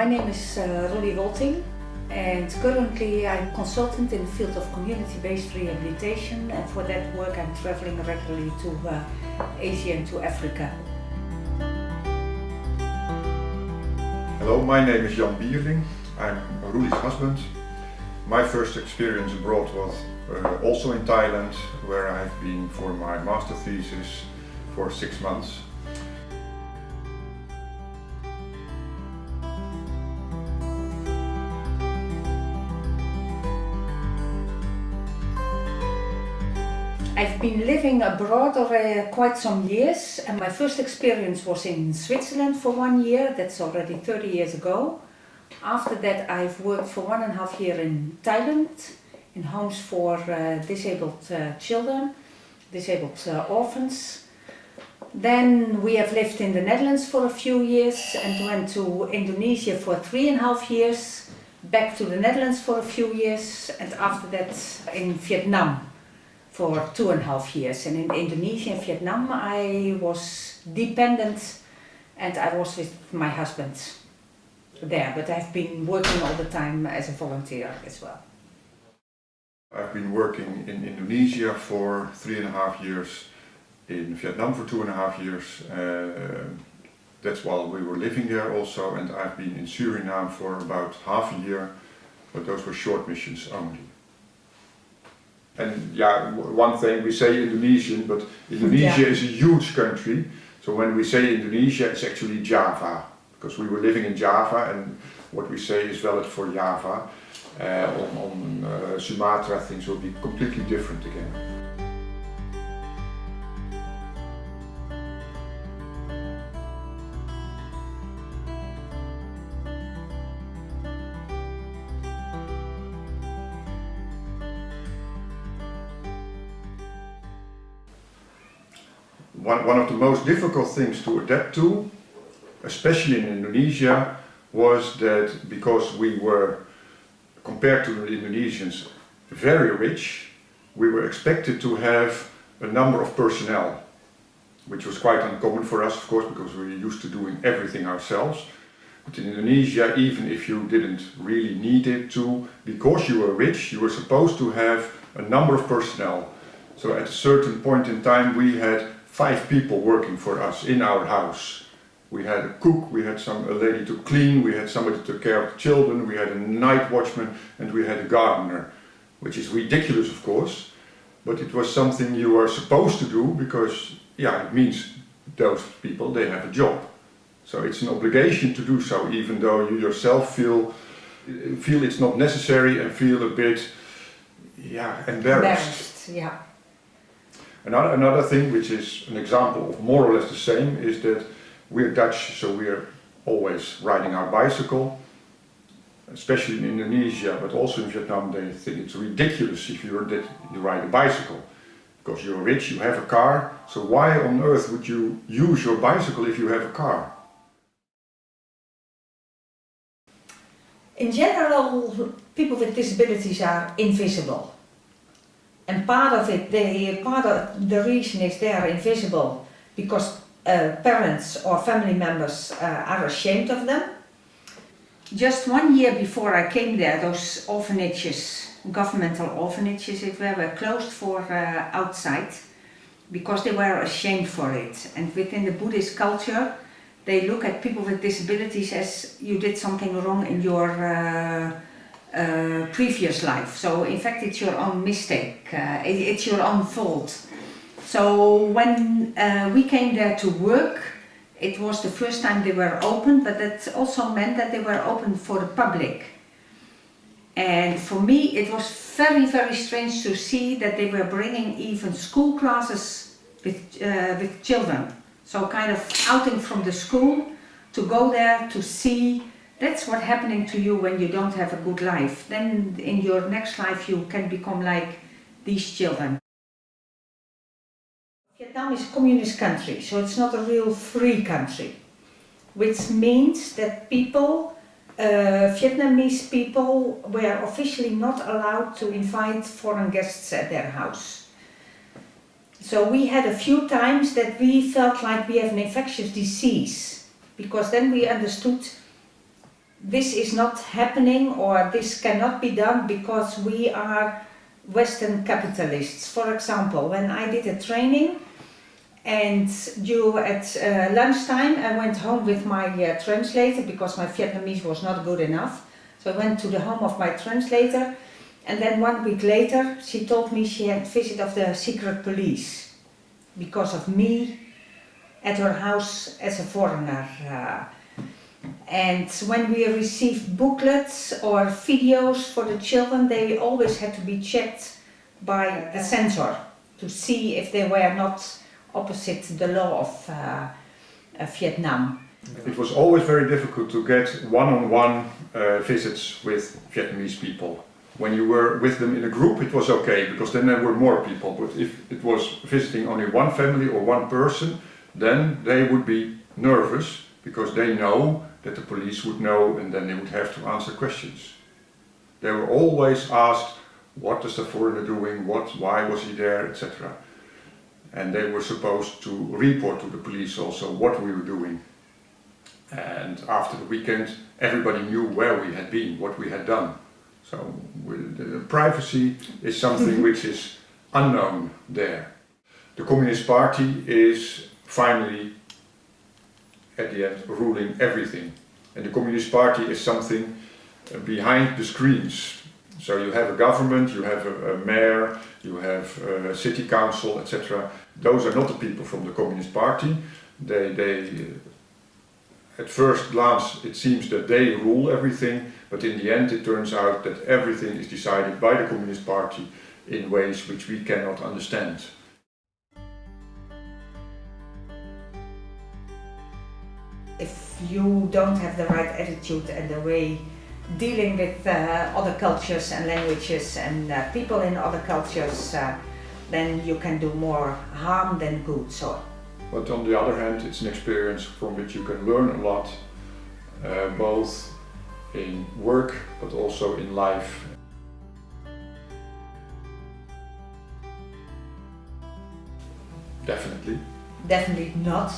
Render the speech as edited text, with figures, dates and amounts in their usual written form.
My name is Ronnie Wolting, and currently I'm consultant in the field of community-based rehabilitation, and for that work I'm traveling regularly to Asia and to Africa. Hello, my name is Jan Bierling. I'm Ruli's husband. My first experience abroad was also in Thailand, where I've been for my master thesis for 6 months. I've been living abroad quite some years, and my first experience was in Switzerland for 1 year. That's already 30 years ago. After that I've worked for 1.5 years in Thailand, in homes for disabled children, disabled orphans. Then we have lived in the Netherlands for a few years and went to Indonesia for 3.5 years, back to the Netherlands for a few years, and after that in Vietnam for 2.5 years. And in Indonesia and Vietnam I was dependent and I was with my husband there, but I've been working all the time as a volunteer as well. I've been working in Indonesia for 3.5 years, in Vietnam for 2.5 years. That's while we were living there also, and I've been in Suriname for about half a year, but those were short missions only. And yeah, one thing, we say Indonesian, but Indonesia is a huge country. So when we say Indonesia, it's actually Java, because we were living in Java, and what we say is valid for Java. On Sumatra, things will be completely different again. One of the most difficult things to adapt to, especially in Indonesia, was that because we were, compared to the Indonesians, very rich, we were expected to have a number of personnel, which was quite uncommon for us, of course, because we were used to doing everything ourselves. But in Indonesia, even if you didn't really need it to, because you were rich, you were supposed to have a number of personnel. So at a certain point in time we had 5 people working for us in our house. We had a cook, we had a lady to clean, we had somebody to take care of the children, we had a night watchman, and we had a gardener. Which is ridiculous, of course, but it was something you were supposed to do because, yeah, it means those people, they have a job. So it's an obligation to do so, even though you yourself feel it's not necessary and feel a bit, yeah, embarrassed. Yeah. Another thing, which is an example of more or less the same, is that we're Dutch, so we're always riding our bicycle, especially in Indonesia, but also in Vietnam. They think it's ridiculous if you ride a bicycle, because you're rich, you have a car, so why on earth would you use your bicycle if you have a car? In general, people with disabilities are invisible. And part of the reason is they are invisible because parents or family members are ashamed of them. Just 1 year before I came there, those orphanages, governmental orphanages, were closed for outside because they were ashamed for it. And within the Buddhist culture, they look at people with disabilities as you did something wrong in your previous life. So in fact it's your own mistake, it's your own fault. So when we came there to work, it was the first time they were open, but that also meant that they were open for the public. And for me it was very, very strange to see that they were bringing even school classes with children. So kind of outing from the school to go there to see. That's what's happening to you when you don't have a good life. Then in your next life you can become like these children. Vietnam is a communist country, so it's not a real free country. Which means that people, Vietnamese people, were officially not allowed to invite foreign guests at their house. So we had a few times that we felt like we have an infectious disease, because then we understood this is not happening or this cannot be done because we are Western capitalists. For example, when I did a training and at lunchtime I went home with my translator because my Vietnamese was not good enough. So I went to the home of my translator, and then 1 week later she told me she had visit of the secret police because of me at her house as a foreigner. And when we received booklets or videos for the children, they always had to be checked by the censor to see if they were not opposite the law of Vietnam. It was always very difficult to get one-on-one visits with Vietnamese people. When you were with them in a group, it was okay, because then there were more people. But if it was visiting only one family or one person, then they would be nervous, because they know that the police would know, and then they would have to answer questions. They were always asked, what is the foreigner doing, why was he there, etc. And they were supposed to report to the police also what we were doing. And after the weekend, everybody knew where we had been, what we had done. So the privacy is something which is unknown there. The Communist Party is finally, at the end, ruling everything. And the Communist Party is something behind the screens. So you have a government, you have a mayor, you have a city council, etc. Those are not the people from the Communist Party. At first glance, it seems that they rule everything, but in the end it turns out that everything is decided by the Communist Party in ways which we cannot understand. If you don't have the right attitude and the way dealing with other cultures and languages and people in other cultures, then you can do more harm than good. So. But on the other hand, it's an experience from which you can learn a lot, both in work but also in life. Definitely. Definitely not.